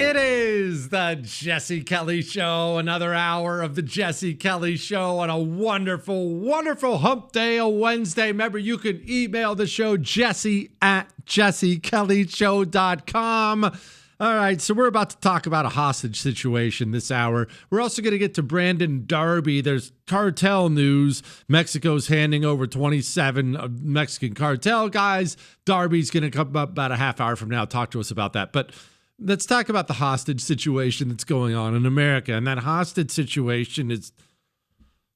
It is the Jesse Kelly Show, another hour of the Jesse Kelly Show on a wonderful, wonderful hump day, a Wednesday. Remember, you can email the show, jesse@jessekellyshow.com. All right, so we're about to talk about a hostage situation this hour. We're also going to get to Brandon Darby. There's cartel news. Mexico's handing over 27 Mexican cartel guys. Darby's going to come up about a half hour from now, talk to us about that. But let's talk about the hostage situation that's going on in America. And that hostage situation is,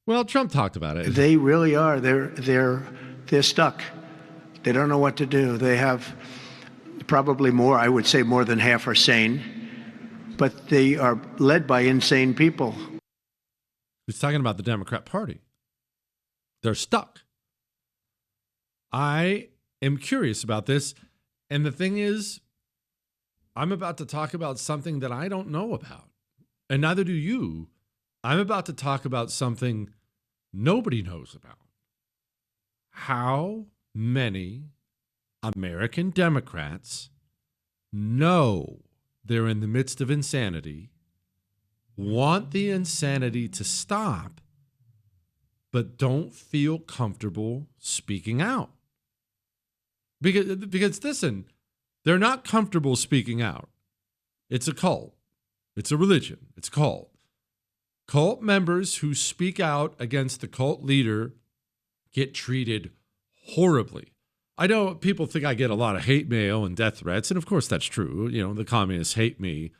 well, Trump talked about it. They really are. They're stuck. They don't know what to do. They have probably more, I would say more than half are sane, but they are led by insane people. He's talking about the Democrat Party. They're stuck. I am curious about this. And the thing is, I'm about to talk about something that I don't know about, and neither do you. I'm about to talk about something nobody knows about. How many American Democrats know they're in the midst of insanity, want the insanity to stop, but don't feel comfortable speaking out? Because listen, they're not comfortable speaking out. It's a cult. It's a religion. It's a cult. Cult members who speak out against the cult leader get treated horribly. I know people think I get a lot of hate mail and death threats, and of course that's true. You know, the communists hate me.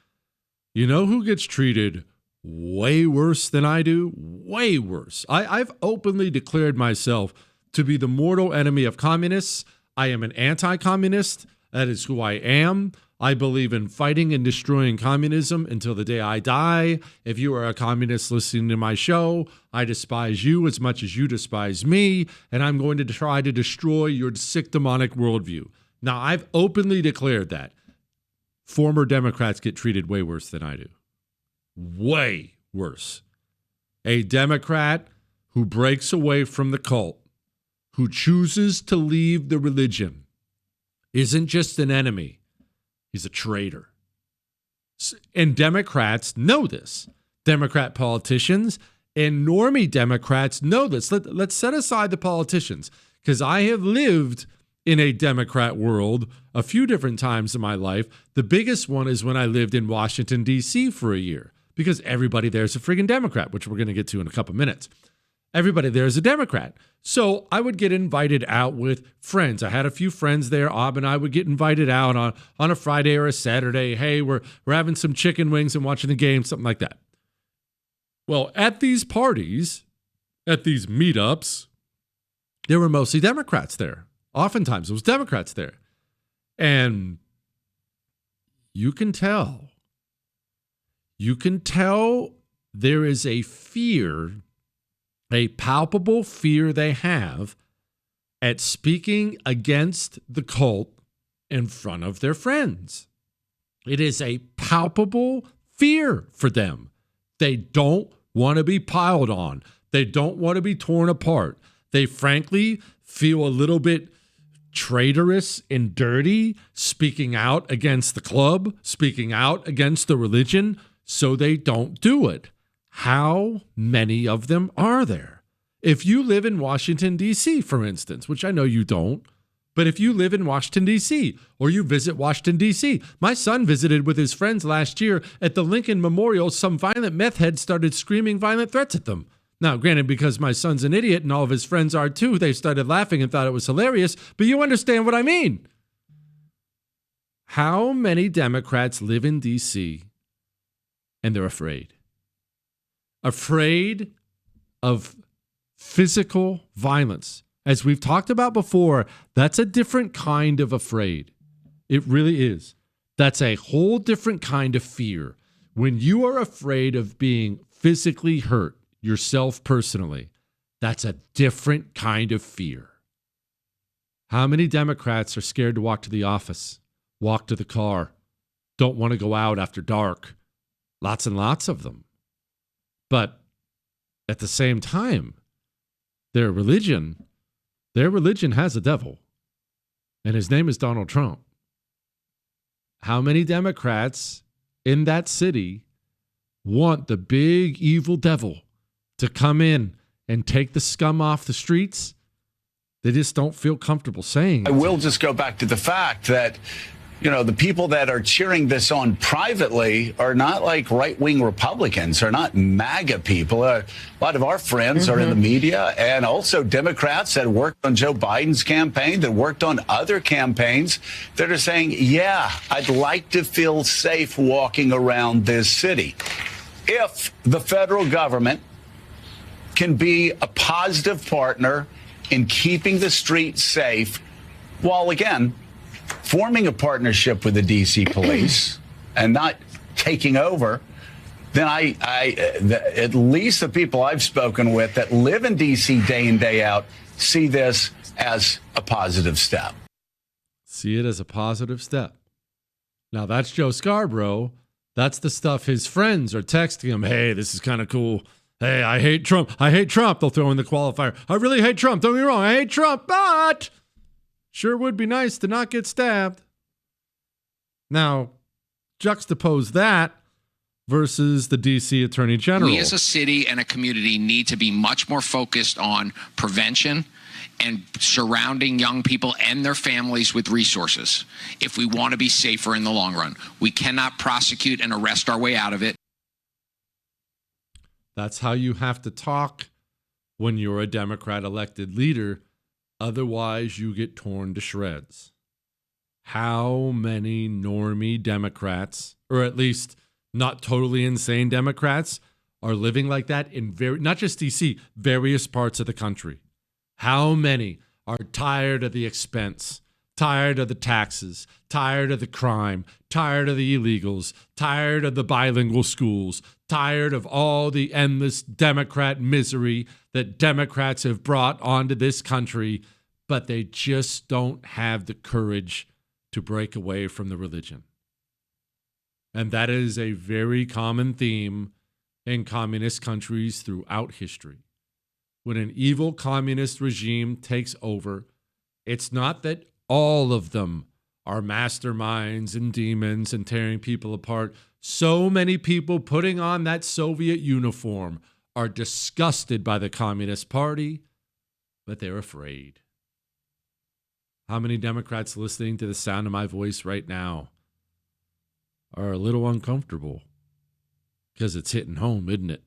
You know who gets treated way worse than I do? Way worse. I've openly declared myself to be the mortal enemy of communists. I am an anti-communist. That is who I am. I believe in fighting and destroying communism until the day I die. If you are a communist listening to my show, I despise you as much as you despise me, and I'm going to try to destroy your sick demonic worldview. Now, I've openly declared that. Former Democrats get treated way worse than I do. Way worse. A Democrat who breaks away from the cult, who chooses to leave the religion, isn't just an enemy. He's a traitor. And Democrats know this. Democrat politicians and normie Democrats know this. Let's set aside the politicians, because I have lived in a Democrat world a few different times in my life. The biggest one is when I lived in Washington, D.C. for a year, because everybody there is a friggin' Democrat, which we're going to get to in a couple minutes. Everybody there is a Democrat. So I would get invited out with friends. I had a few friends there. Ob and I would get invited out on a Friday or a Saturday. Hey, we're having some chicken wings and watching the game, something like that. Well, at these parties, at these meetups, there were mostly Democrats there. Oftentimes it was Democrats there. And you can tell there is a fear, a palpable fear they have at speaking against the cult in front of their friends. It is a palpable fear for them. They don't want to be piled on. They don't want to be torn apart. They frankly feel a little bit traitorous and dirty speaking out against the club, speaking out against the religion, so they don't do it. How many of them are there? If you live in Washington, D.C., for instance, which I know you don't, but if you live in Washington, D.C., or you visit Washington, D.C., my son visited with his friends last year at the Lincoln Memorial. Some violent meth heads started screaming violent threats at them. Now, granted, because my son's an idiot and all of his friends are too, they started laughing and thought it was hilarious, but you understand what I mean. How many Democrats live in D.C. and they're afraid? Afraid of physical violence. As we've talked about before, that's a different kind of afraid. It really is. That's a whole different kind of fear. When you are afraid of being physically hurt yourself personally, that's a different kind of fear. How many Democrats are scared to walk to the office, walk to the car, don't want to go out after dark? Lots and lots of them. But at the same time, their religion has a devil, and his name is Donald Trump. How many Democrats in that city want the big evil devil to come in and take the scum off the streets, they just don't feel comfortable saying it. I will just go back to the fact that, you know, the people that are cheering this on privately are not like right-wing Republicans, are not MAGA people. A lot of our friends are in the media, and also Democrats that worked on Joe Biden's campaign, that worked on other campaigns, that are saying, yeah, I'd like to feel safe walking around this city. If the federal government can be a positive partner in keeping the streets safe, while, again, forming a partnership with the D.C. police and not taking over, then at least the people I've spoken with that live in D.C. day in, day out, see this as a positive step. See it as a positive step. Now, that's Joe Scarborough. That's the stuff his friends are texting him. Hey, this is kind of cool. Hey, I hate Trump. I hate Trump. They'll throw in the qualifier. I really hate Trump. Don't get me wrong. I hate Trump, but sure would be nice to not get stabbed. Now, juxtapose that versus the D.C. Attorney General. We as a city and a community need to be much more focused on prevention and surrounding young people and their families with resources if we want to be safer in the long run. We cannot prosecute and arrest our way out of it. That's how you have to talk when you're a Democrat elected leader. Otherwise, you get torn to shreds. How many normie Democrats, or at least not totally insane Democrats, are living like that in not just D.C., various parts of the country? How many are tired of the expense, tired of the taxes, tired of the crime, tired of the illegals, tired of the bilingual schools, tired of all the endless Democrat misery that Democrats have brought onto this country, but they just don't have the courage to break away from the religion? And that is a very common theme in communist countries throughout history. When an evil communist regime takes over, it's not that all of them are masterminds and demons and tearing people apart. So many people putting on that Soviet uniform are disgusted by the Communist Party, but they're afraid. How many Democrats listening to the sound of my voice right now are a little uncomfortable? Because it's hitting home, isn't it?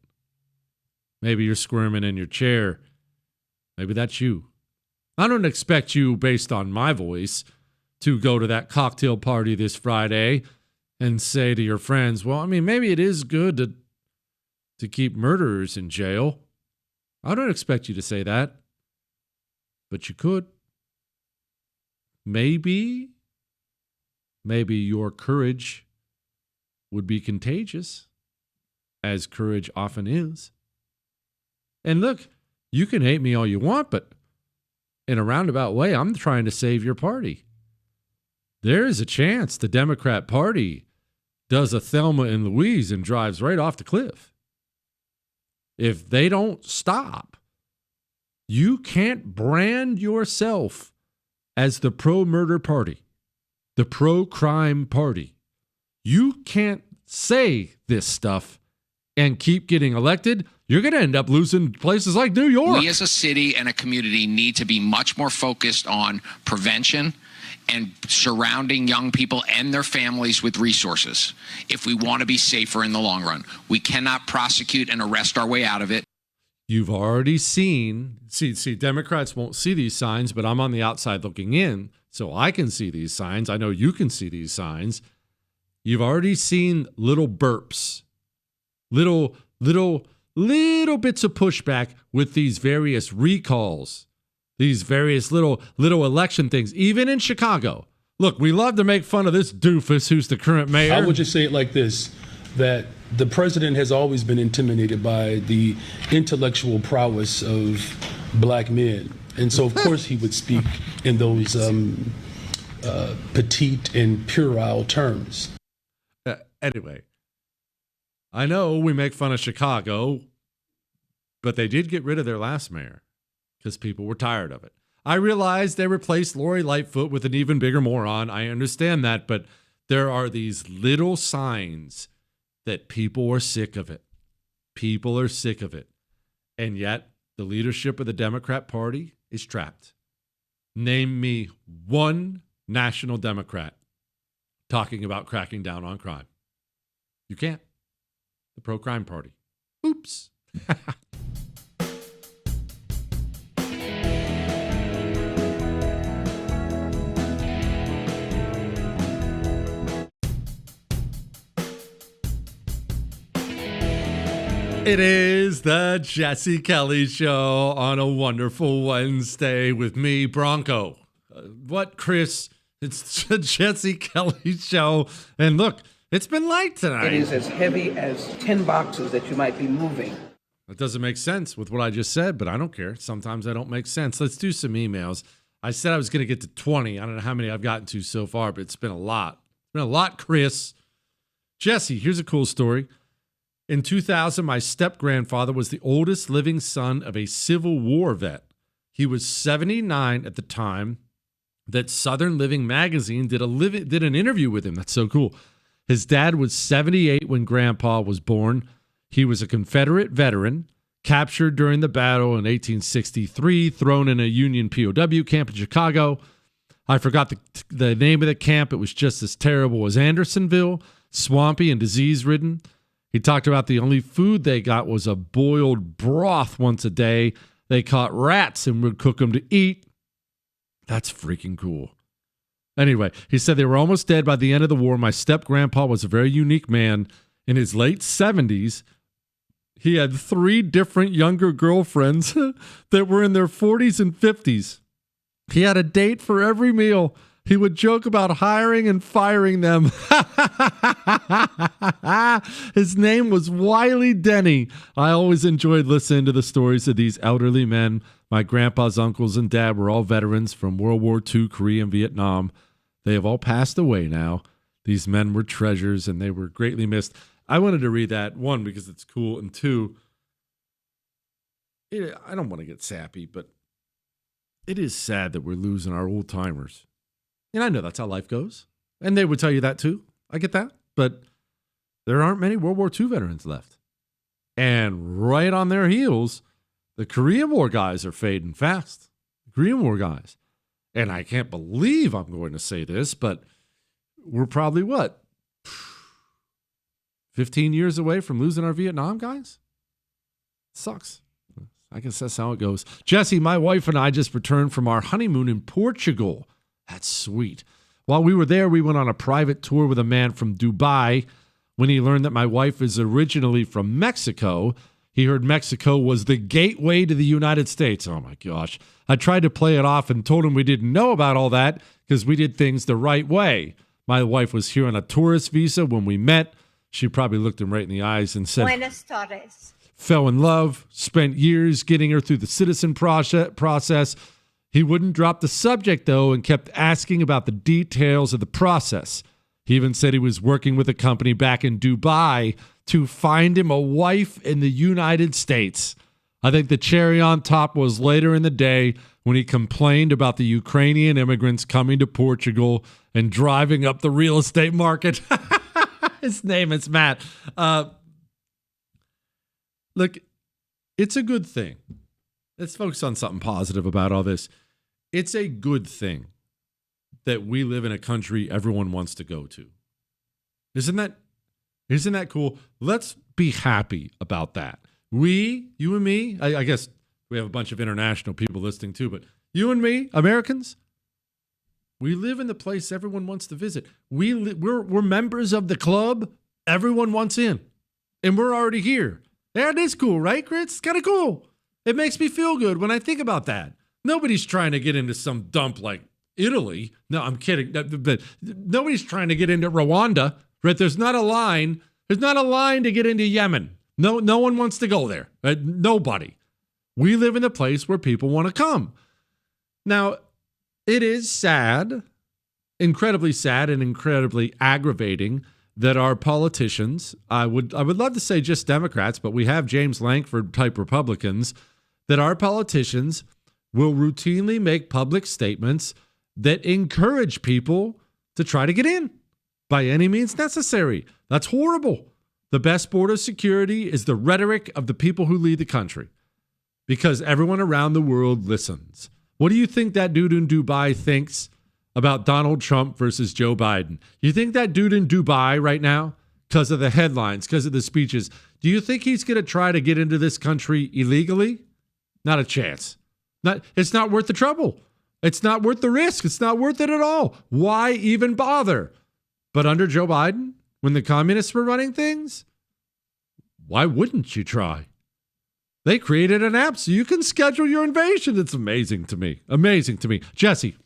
Maybe you're squirming in your chair. Maybe that's you. I don't expect you, based on my voice, to go to that cocktail party this Friday and say to your friends, well, I mean, maybe it is good to keep murderers in jail. I don't expect you to say that, but you could. Maybe your courage would be contagious, as courage often is. And look, you can hate me all you want, but in a roundabout way, I'm trying to save your party. There is a chance the Democrat Party does a Thelma and Louise and drives right off the cliff. If they don't stop, you can't brand yourself as the pro-murder party, the pro-crime party. You can't say this stuff and keep getting elected. You're going to end up losing places like New York. We as a city and a community need to be much more focused on prevention and surrounding young people and their families with resources if we want to be safer in the long run. We cannot prosecute and arrest our way out of it. You've already seen, Democrats won't see these signs, but I'm on the outside looking in, so I can see these signs. I know you can see these signs. You've already seen little burps, little bits of pushback with these various recalls, these various little election things, even in Chicago. Look, we love to make fun of this doofus who's the current mayor. I would just say it like this, that the president has always been intimidated by the intellectual prowess of black men. And so, of course, he would speak in those petite and puerile terms. Anyway, I know we make fun of Chicago, but they did get rid of their last mayor because people were tired of it. I realize they replaced Lori Lightfoot with an even bigger moron. I understand that, but There are these little signs that people are sick of it. People are sick of it. And yet, the leadership of the Democrat Party is trapped. Name me one national Democrat talking about cracking down on crime. You can't. The pro-crime party. Oops. It is the Jesse Kelly Show on a wonderful Wednesday with me, Bronco. What, Chris? It's the Jesse Kelly Show. And look, it's been light tonight. It is as heavy as 10 boxes that you might be moving. That doesn't make sense with what I just said, but I don't care. Sometimes I don't make sense. Let's do some emails. I said I was going to get to 20. I don't know how many I've gotten to so far, but it's been a lot. It's been a lot, Chris. Jesse, here's a cool story. In 2000, my step-grandfather was the oldest living son of a Civil War vet. He was 79 at the time that Southern Living magazine did an interview with him. That's so cool. His dad was 78 when Grandpa was born. He was a Confederate veteran, captured during the battle in 1863, thrown in a Union POW camp in Chicago. I forgot the name of the camp. It was just as terrible as Andersonville, swampy and disease-ridden. He talked about the only food they got was a boiled broth once a day. They caught rats and would cook them to eat. That's freaking cool. Anyway, he said they were almost dead by the end of the war. My step-grandpa was a very unique man. In his late 70s, he had 3 different younger girlfriends that were in their 40s and 50s. He had a date for every meal. He would joke about hiring and firing them. His name was Wiley Denny. I always enjoyed listening to the stories of these elderly men. My grandpa's uncles and dad were all veterans from World War II, Korea, and Vietnam. They have all passed away now. These men were treasures, and they were greatly missed. I wanted to read that, 1, because it's cool, and 2, I don't want to get sappy, but it is sad that we're losing our old timers. And I know that's how life goes. And they would tell you that too. I get that. But there aren't many World War II veterans left. And right on their heels, the Korean War guys are fading fast. The Korean War guys. And I can't believe I'm going to say this, but we're probably 15 years away from losing our Vietnam guys? Sucks. I guess that's how it goes. Jesse, my wife and I just returned from our honeymoon in Portugal. That's sweet. While we were there, we went on a private tour with a man from Dubai. When he learned that my wife is originally from Mexico, he heard Mexico was the gateway to the United States. Oh my gosh. I tried to play it off and told him we didn't know about all that because we did things the right way. My wife was here on a tourist visa when we met. She probably looked him right in the eyes and said, Buenas tardes. Fell in love, spent years getting her through the citizen process. He wouldn't drop the subject, though, and kept asking about the details of the process. He even said he was working with a company back in Dubai to find him a wife in the United States. I think the cherry on top was later in the day when he complained about the Ukrainian immigrants coming to Portugal and driving up the real estate market. His name is Matt. Look, it's a good thing. Let's focus on something positive about all this. It's a good thing that we live in a country everyone wants to go to. Isn't that cool? Let's be happy about that. You and me, I guess we have a bunch of international people listening too, but you and me, Americans, we live in the place everyone wants to visit. We're members of the club everyone wants in, and we're already here. That is cool, right, Chris? It's kind of cool. It makes me feel good when I think about that. Nobody's trying to get into some dump like Italy. No, I'm kidding. But nobody's trying to get into Rwanda, right? There's not a line. There's not a line to get into Yemen. No one wants to go there. Right? Nobody. We live in a place where people want to come. Now, it is sad, incredibly sad and incredibly aggravating that our politicians, I would love to say just Democrats, but we have James Lankford type Republicans, that our politicians will routinely make public statements that encourage people to try to get in. by any means necessary. That's horrible. The best border security is the rhetoric of the people who lead the country, because everyone around the world listens. What do you think that dude in Dubai thinks about Donald Trump versus Joe Biden? You think that dude in Dubai right now, because of the headlines, because of the speeches, do you think he's going to try to get into this country illegally? Not a chance. It's not worth the trouble. It's not worth the risk. It's not worth it at all. Why even bother? But under Joe Biden, when the communists were running things, why wouldn't you try? They created an app so you can schedule your invasion. It's amazing to me. Amazing to me. Jesse,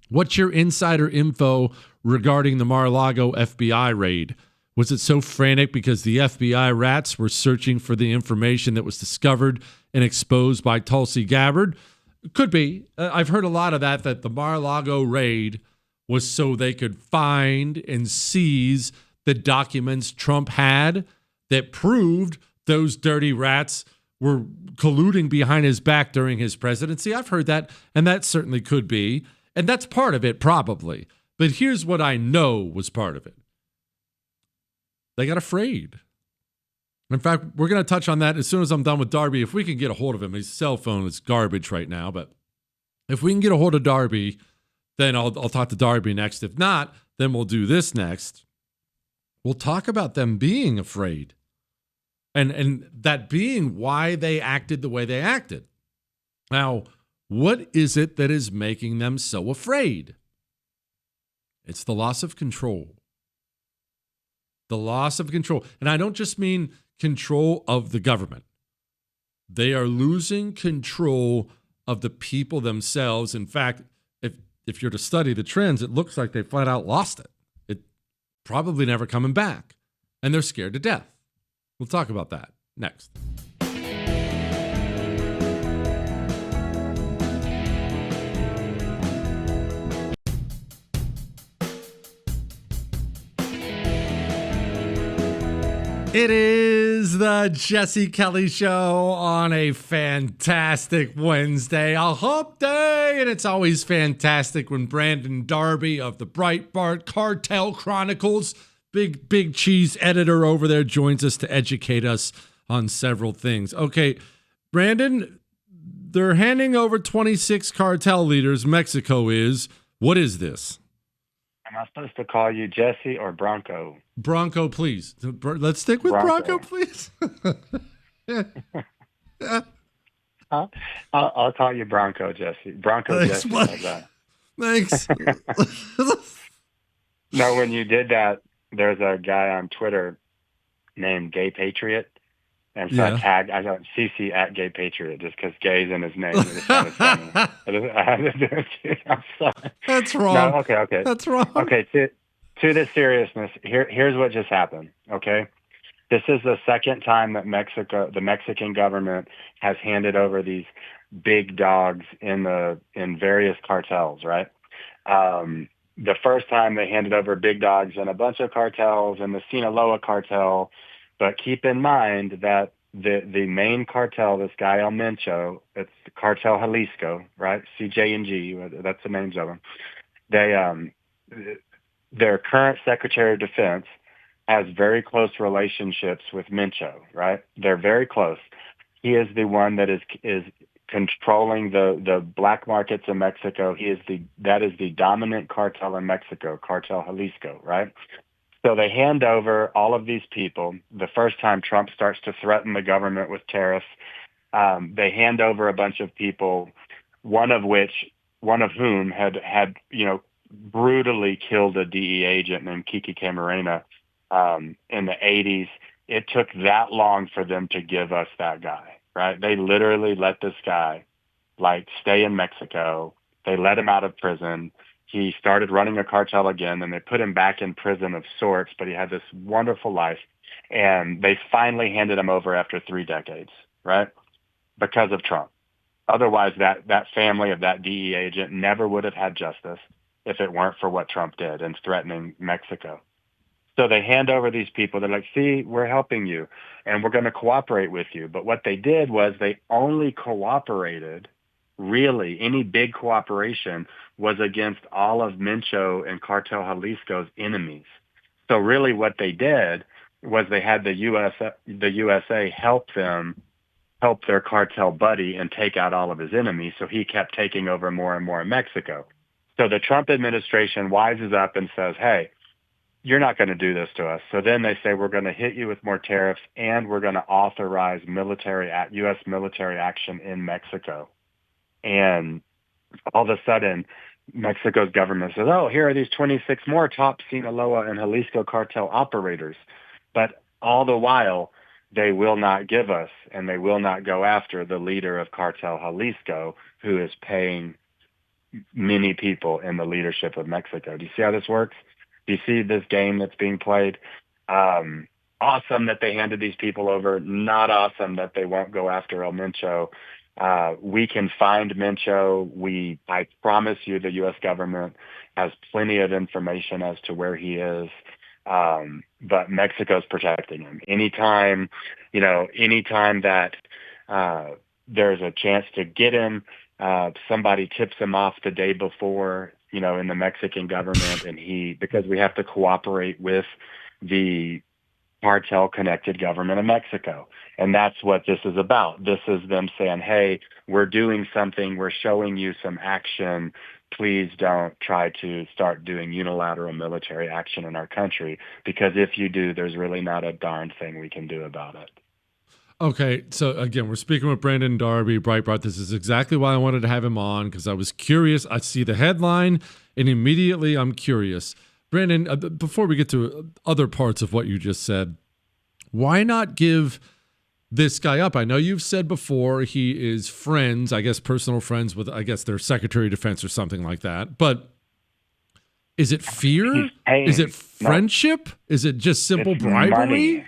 what's your insider info regarding the Mar-a-Lago FBI raid? Was it so frantic because the FBI rats were searching for the information that was discovered and exposed by Tulsi Gabbard? Could be. I've heard a lot of that the Mar-a-Lago raid was so they could find and seize the documents Trump had that proved those dirty rats were colluding behind his back during his presidency. I've heard that, and that certainly could be. And that's part of it, probably. But here's what I know was part of it. They got afraid. In fact, we're going to touch on that as soon as I'm done with Darby. If we can get a hold of him, his cell phone is garbage right now. But if we can get a hold of Darby, then I'll talk to Darby next. If not, then we'll do this next. We'll talk about them being afraid. And that being why they acted the way they acted. Now, what is it that is making them so afraid? It's the loss of control. The loss of control. And I don't just mean control of the government. They are losing control of the people themselves. In fact, if you're to study the trends, it looks like they flat out lost it. It probably never coming back. And they're scared to death. We'll talk about that next. It is the Jesse Kelly Show on a fantastic Wednesday, a hump day, and it's always fantastic when Brandon Darby of the Breitbart Cartel Chronicles, big cheese editor over there, joins us to educate us on several things. Okay, Brandon, they're handing over 26 cartel leaders. Mexico is. What is this? Am I supposed to call you Jesse or Bronco? Bronco, please. Let's stick with Bronco, please. I'll call you Bronco, Jesse. Bronco, Thanks, Jesse. Like that. Thanks. No, when you did that, there's a guy on Twitter named Gay Patriot. And so I got CC at Gay Patriot just because gay's in his name. It just sounded funny. I had to do it. I'm sorry. That's wrong. No, okay. That's wrong. Okay, to the seriousness, here's what just happened, okay? This is the second time that the Mexican government has handed over these big dogs in various cartels, right? The first time they handed over big dogs in a bunch of cartels in the Sinaloa cartel. But keep in mind that the main cartel, this guy El Mencho, it's the Cartel Jalisco, right? CJ&G, that's the names of them. Their current Secretary of Defense has very close relationships with Mencho, right? They're very close. He is the one that is controlling the black markets in Mexico. That is the dominant cartel in Mexico, Cartel Jalisco, right? So they hand over all of these people. The first time Trump starts to threaten the government with tariffs, they hand over a bunch of people, one of whom had brutally killed a DE agent named Kiki Camarena in the 80s. It took that long for them to give us that guy, right? They literally let this guy stay in Mexico. They let him out of prison. He started running a cartel again, and they put him back in prison of sorts, but he had this wonderful life. And they finally handed him over after 3 decades, right? Because of Trump. Otherwise, that family of that DE agent never would have had justice if it weren't for what Trump did in threatening Mexico. So they hand over these people. They're like, see, we're helping you, and we're going to cooperate with you. But what they did was they only cooperated, really, any big cooperation was against all of Mencho and Cartel Jalisco's enemies. So really what they did was they had the USA help their cartel buddy and take out all of his enemies. So he kept taking over more and more in Mexico. So the Trump administration wises up and says, hey, you're not going to do this to us. So then they say, we're going to hit you with more tariffs, and we're going to authorize U.S. military action in Mexico. And all of a sudden, Mexico's government says, oh, here are these 26 more top Sinaloa and Jalisco cartel operators. But all the while, they will not give us, and they will not go after the leader of cartel Jalisco, who is paying many people in the leadership of Mexico. Do you see how this works? Do you see this game that's being played? Awesome that they handed these people over. Not awesome that they won't go after El Mencho. We can find Mencho. I promise you the U.S. government has plenty of information as to where he is. But Mexico's protecting him. Anytime that there's a chance to get him, somebody tips him off the day before, in the Mexican government, and because we have to cooperate with the cartel-connected government of Mexico. And that's what this is about. This is them saying, hey, we're doing something. We're showing you some action. Please don't try to start doing unilateral military action in our country, because if you do, there's really not a darn thing we can do about it. Okay, so again, we're speaking with Brandon Darby, Breitbart. This is exactly why I wanted to have him on, because I was curious. I see the headline, and immediately I'm curious. Brandon, before we get to other parts of what you just said, why not give this guy up? I know you've said before he is friends, I guess personal friends with, I guess, their Secretary of Defense or something like that. But is it fear? Is it friendship? No. Is it just simple bribery? Money.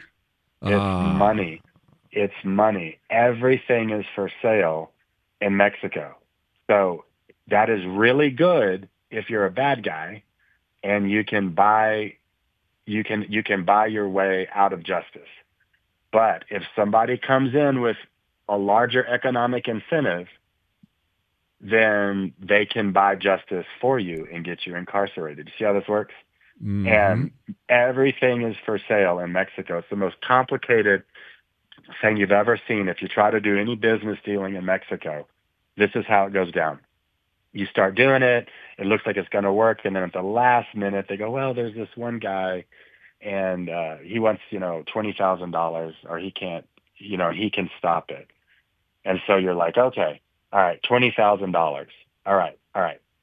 It's money. It's money. Everything is for sale in Mexico. So that is really good if you're a bad guy and you can buy your way out of justice. But if somebody comes in with a larger economic incentive, then they can buy justice for you and get you incarcerated. You see how this works? Mm-hmm. And everything is for sale in Mexico. It's the most complicated thing you've ever seen. If you try to do any business dealing in Mexico, this is how it goes down. You start doing it, it looks like it's going to work, and then at the last minute they go, well, there's this one guy, and he wants, $20,000, or he can't, he can stop it. And so you're like, okay, all right, $20,000. All right.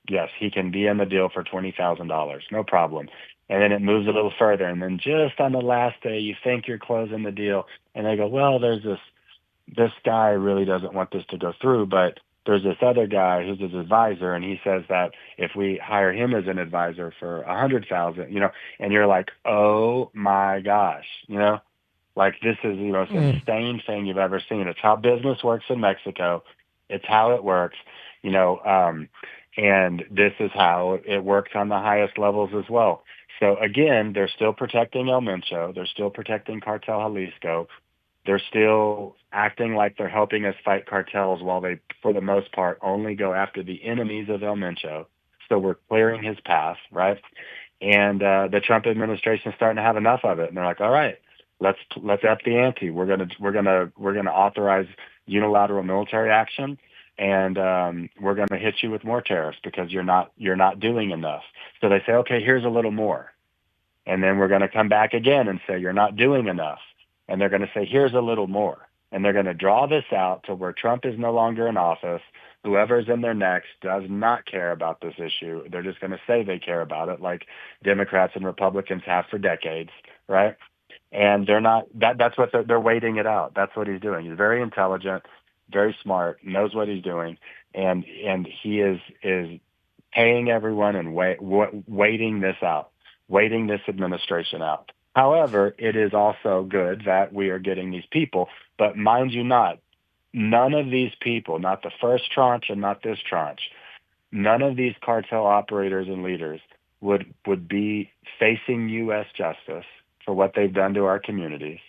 Yes, he can be in the deal for $20,000. No problem. And then it moves a little further. And then just on the last day, you think you're closing the deal. And they go, well, there's this guy really doesn't want this to go through, but there's this other guy who's his advisor, and he says that if we hire him as an advisor for $100,000, and you're like, oh my gosh, like this is the most insane thing you've ever seen. It's how business works in Mexico. It's how it works, and this is how it works on the highest levels as well. So again, they're still protecting El Mencho. They're still protecting Cartel Jalisco. They're still acting like they're helping us fight cartels while they, for the most part, only go after the enemies of El Mencho. So we're clearing his path, right? And the Trump administration is starting to have enough of it, and they're like, all right, let's up the ante. We're gonna authorize unilateral military action, and we're gonna hit you with more tariffs because you're not doing enough. So they say, okay, here's a little more, and then we're gonna come back again and say you're not doing enough. And they're going to say, here's a little more. And they're going to draw this out to where Trump is no longer in office. Whoever's in there next does not care about this issue. They're just going to say they care about it, like Democrats and Republicans have for decades, right? And they're not. That's what they're waiting it out. That's what he's doing. He's very intelligent, very smart, knows what he's doing, and he is paying everyone and waiting this out, waiting this administration out. However, it is also good that we are getting these people. But mind you not, none of these people, not the first tranche and not this tranche, none of these cartel operators and leaders would be facing U.S. justice for what they've done to our communities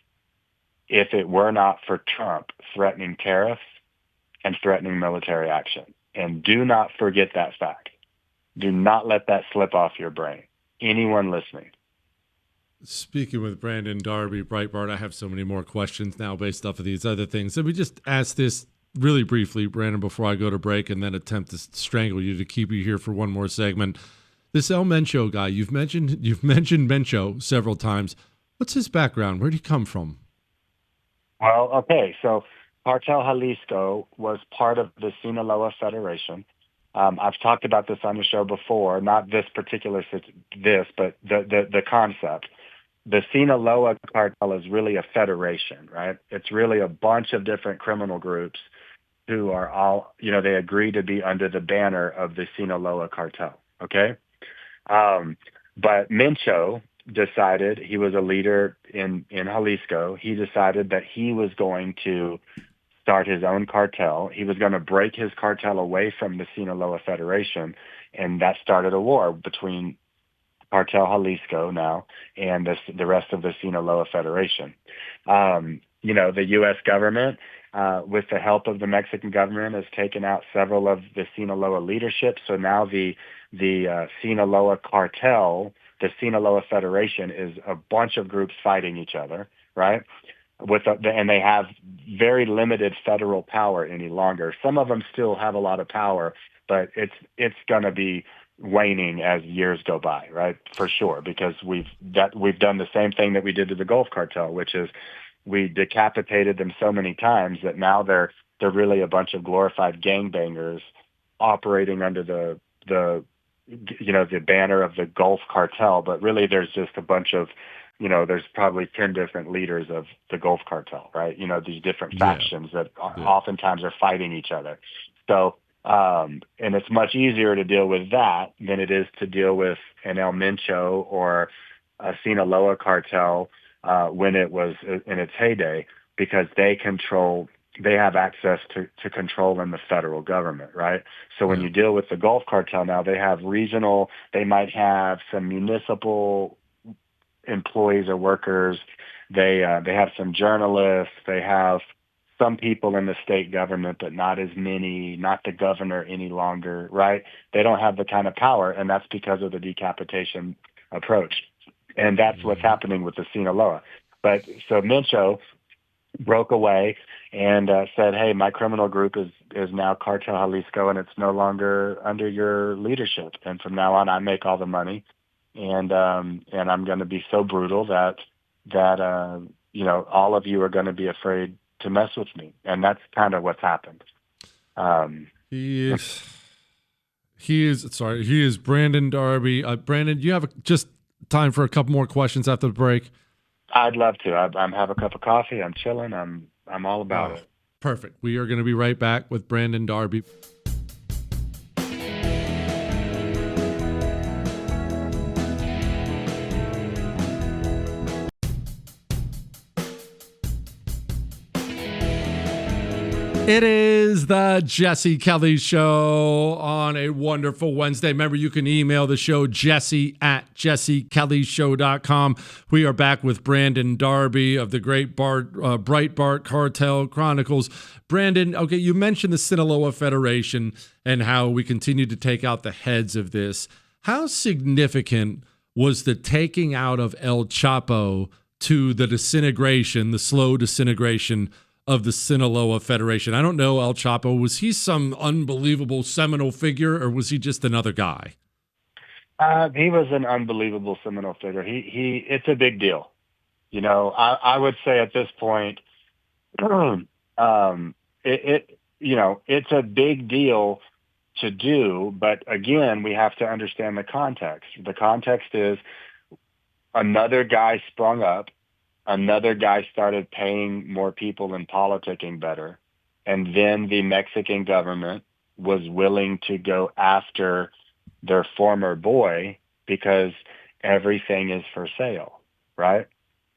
if it were not for Trump threatening tariffs and threatening military action. And do not forget that fact. Do not let that slip off your brain. Anyone listening. Speaking with Brandon Darby, Breitbart, I have so many more questions now based off of these other things. Let me just ask this really briefly, Brandon, before I go to break and then attempt to strangle you to keep you here for one more segment. This El Mencho guy, you've mentioned Mencho several times. What's his background? Where did he come from? Well, okay, so Cartel Jalisco was part of the Sinaloa Federation. I've talked about this on the show before, not this particular but the concept. The Sinaloa cartel is really a federation, right? It's really a bunch of different criminal groups who are all, they agree to be under the banner of the Sinaloa cartel, okay? But Mencho decided, he was a leader in Jalisco. He decided that he was going to start his own cartel. He was going to break his cartel away from the Sinaloa Federation, and that started a war between Cartel Jalisco now and the rest of the Sinaloa Federation. The U.S. government, with the help of the Mexican government, has taken out several of the Sinaloa leadership. So now the Sinaloa cartel, the Sinaloa Federation, is a bunch of groups fighting each other, right? And they have very limited federal power any longer. Some of them still have a lot of power, but it's going to be waning as years go by, right? For sure, because we've done the same thing that we did to the Gulf Cartel, which is we decapitated them so many times that now they're really a bunch of glorified gangbangers operating under the banner of the Gulf Cartel, but really there's just a bunch of there's probably 10 different leaders of the Gulf Cartel, right? These different factions that oftentimes are fighting each other. So, and it's much easier to deal with that than it is to deal with an El Mencho or a Sinaloa cartel when it was in its heyday, because they have access to control in the federal government, right? So when you deal with the Gulf Cartel now, they have regional, they might have some municipal employees or workers. They have some journalists. They have some people in the state government, but not as many, not the governor any longer, right? They don't have the kind of power, and that's because of the decapitation approach. And that's what's happening with the Sinaloa. But so Mencho broke away and said, hey, my criminal group is now Cartel Jalisco, and it's no longer under your leadership. And from now on, I make all the money. And I'm going to be so brutal that all of you are going to be afraid to mess with me, and that's kind of what's happened. He is Brandon Darby. Brandon, do you have just time for a couple more questions after the break? I'd love to. I'm have a cup of coffee. I'm chilling. I'm all about it. Perfect. We are going to be right back with Brandon Darby. It is the Jesse Kelly Show on a wonderful Wednesday. Remember, you can email the show, jesse@jessekellyshow.com. We are back with Brandon Darby of the great Breitbart Cartel Chronicles. Brandon, okay, you mentioned the Sinaloa Federation and how we continue to take out the heads of this. How significant was the taking out of El Chapo to the disintegration, the slow disintegration of the Sinaloa Federation? I don't know, El Chapo, was he some unbelievable seminal figure, or was he just another guy? He was an unbelievable seminal figure. It's a big deal. I would say at this point, it's a big deal to do, but again, we have to understand the context. The context is another guy sprung up. Another guy started paying more people and politicking better. And then the Mexican government was willing to go after their former boy because everything is for sale, right?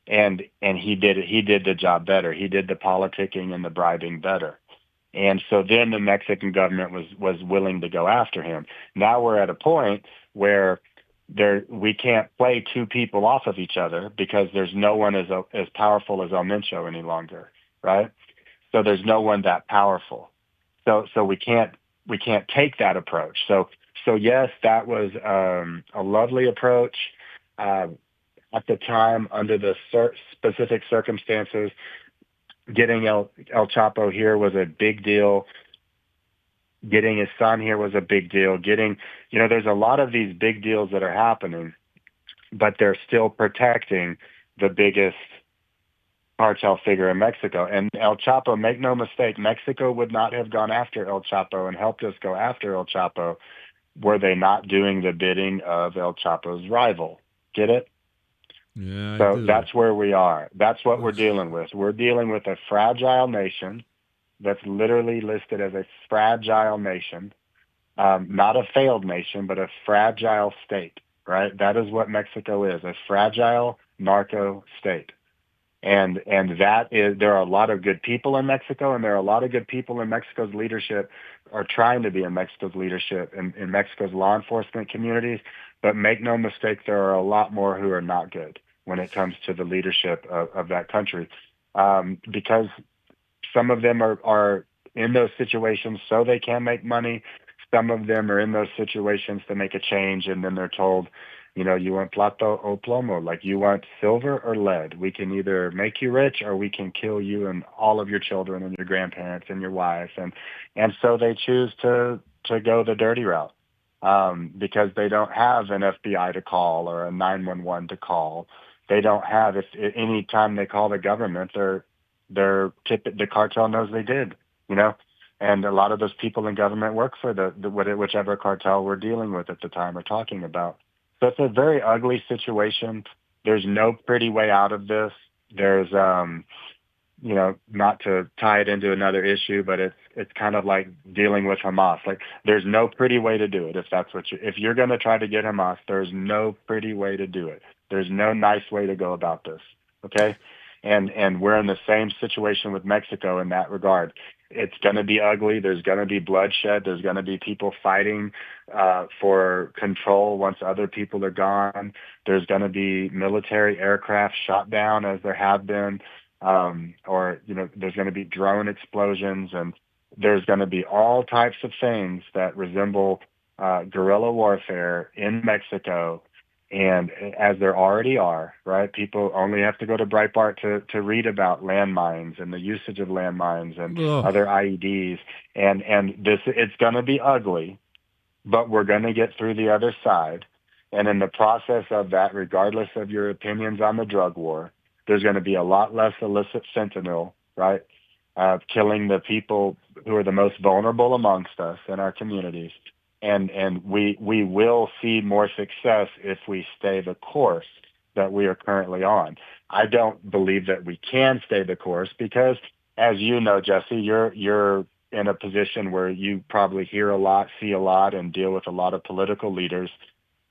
And he did the job better. He did the politicking and the bribing better. And so then the Mexican government was willing to go after him. Now we're at a point where we can't play two people off of each other because there's no one as powerful as El Mencho any longer, right? So there's no one that powerful. So we can't take that approach. So yes, that was a lovely approach. at the time, under the specific circumstances, getting El Chapo here was a big deal. Getting his son here was a big deal. There's a lot of these big deals that are happening, but they're still protecting the biggest cartel figure in Mexico. And El Chapo, make no mistake, Mexico would not have gone after El Chapo and helped us go after El Chapo were they not doing the bidding of El Chapo's rival. Get it? Yeah. So that's where we are. That's what we're dealing with. We're dealing with a fragile nation that's literally listed as a fragile nation, not a failed nation, but a fragile state, right? That is what Mexico is, a fragile narco state. And that is, there are a lot of good people in Mexico, and there are a lot of good people in Mexico's leadership, or trying to be in Mexico's leadership, in Mexico's law enforcement communities. But make no mistake, there are a lot more who are not good when it comes to the leadership of that country, because some of them are in those situations so they can make money. Some of them are in those situations to make a change, and then they're told, you want plata o plomo, like you want silver or lead. We can either make you rich or we can kill you and all of your children and your grandparents and your wife. And so they choose to go the dirty route, because they don't have an FBI to call or a 911 to call. They don't have, if any time they call the government, the cartel knows they did, and a lot of those people in government work for whichever cartel we're dealing with at the time or talking about. So it's a very ugly situation. There's no pretty way out of this. There's, not to tie it into another issue, but it's kind of like dealing with Hamas. Like, there's no pretty way to do it. If you're going to try to get Hamas, there's no pretty way to do it. There's no nice way to go about this. Okay. And we're in the same situation with Mexico in that regard. It's going to be ugly. There's going to be bloodshed. There's going to be people fighting for control once other people are gone. There's going to be military aircraft shot down, as there have been, there's going to be drone explosions, and there's going to be all types of things that resemble guerrilla warfare in Mexico. And as there already are, right? People only have to go to Breitbart to read about landmines and the usage of landmines and other IEDs. And it's going to be ugly, but we're going to get through the other side. And in the process of that, regardless of your opinions on the drug war, there's going to be a lot less illicit fentanyl, right? Killing the people who are the most vulnerable amongst us in our communities. And we will see more success if we stay the course that we are currently on. I don't believe that we can stay the course because, as you know, Jesse, you're in a position where you probably hear a lot, see a lot, and deal with a lot of political leaders.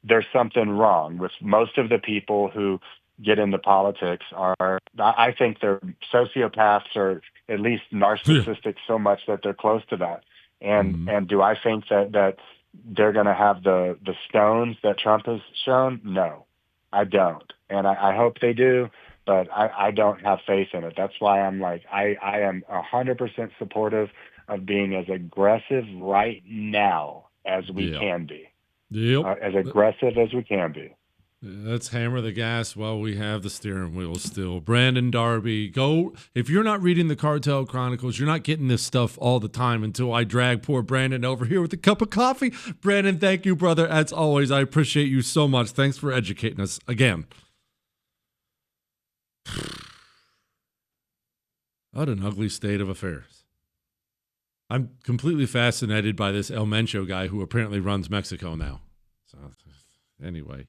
There's something wrong with most of the people who get into politics I think they're sociopaths, or at least narcissistic so much that they're close to that. And do I think that they're going to have the stones that Trump has shown? No, I don't. And I hope they do, but I don't have faith in it. That's why I'm like, I am 100% supportive of being as aggressive right now as we can be. Yep. As aggressive as we can be. Let's hammer the gas while we have the steering wheel still. Brandon Darby, go. If you're not reading the Cartel Chronicles, you're not getting this stuff all the time until I drag poor Brandon over here with a cup of coffee. Brandon, thank you, brother. As always, I appreciate you so much. Thanks for educating us again. What an ugly state of affairs. I'm completely fascinated by this El Mencho guy who apparently runs Mexico now. So, anyway.